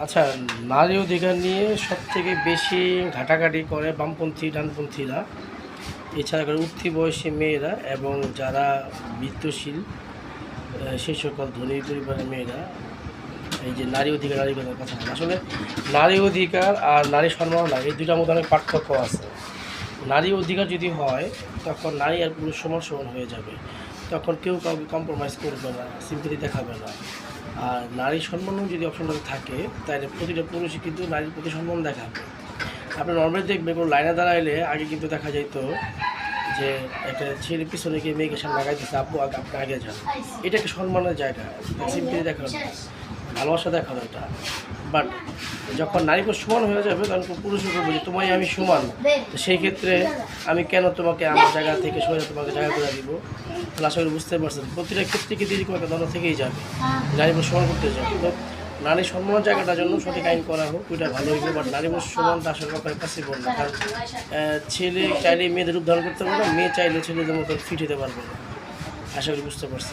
আচ্ছা, নারী অধিকার নিয়ে সবথেকে বেশি ঘাটাঘাটি করে বামপন্থী ডানপন্থীরা, এছাড়া করে উঠতি বয়সী মেয়েরা এবং যারা বিত্তশীল সেই সকল ধনী পরিবারের মেয়েরা এই যে নারী অধিকারের কথা বলে। আসলে নারী অধিকার আর নারী সম্মাননা এই দুইটার মধ্যে অনেক পার্থক্য আছে। নারী অধিকার যদি হয় তখন নারী আর পুরুষ সমান সমান হয়ে যাবে, তখন কেউ কাউকে কম্প্রোমাইজ করবে না, সিম্পথি দেখাবে না। আর নারী সম্মানও যদি অপশনটা থাকে তাহলে প্রতিটা পুরুষই কিন্তু নারীর প্রতি সম্মান দেখাবে। আপনি নর্মালি দেখবেন কোনো লাইনে দাঁড়াইলে আগে কিন্তু দেখা যেত যে একটা ছেলে পিছনে গিয়ে মেয়েকে সামনে লাগাই দিচ্ছে, আপু আগে আপনি আগে যান, এটা একটা সম্মানের জায়গা, সিম্পলি দেখানো, ভালোবাসা দেখানো এটা। বাট যখন নারী পুরুষ সমান হয়ে যাবে তখন পুরুষের বলবে যে তোমায় আমি সমান, তো সেই ক্ষেত্রে আমি কেন তোমাকে আমার জায়গা থেকে সরে তোমাকে জায়গা করে দিব। তাহলে আশা করি বুঝতে পারছেন প্রতিটা ক্ষেত্রে কিন্তু এরকম একটা দ্বন্দ্ব থেকেই যাবে, নারী পুরুষ সমান করতে যাবে। তো নারী সম্মানের জায়গাটার জন্য সঠিক আইন করা হোক, ওইটা ভালো হইবে। বাট নারী পুরুষ সমানটা আসলে আপনার কাছে বলবে, কারণ ছেলে চাইলে মেয়েদের রূপ ধারণ করতে পারবে না, মেয়ে চাইলে ছেলেদের মতো ফিট হতে পারবে না। আশা করি বুঝতে পারছি।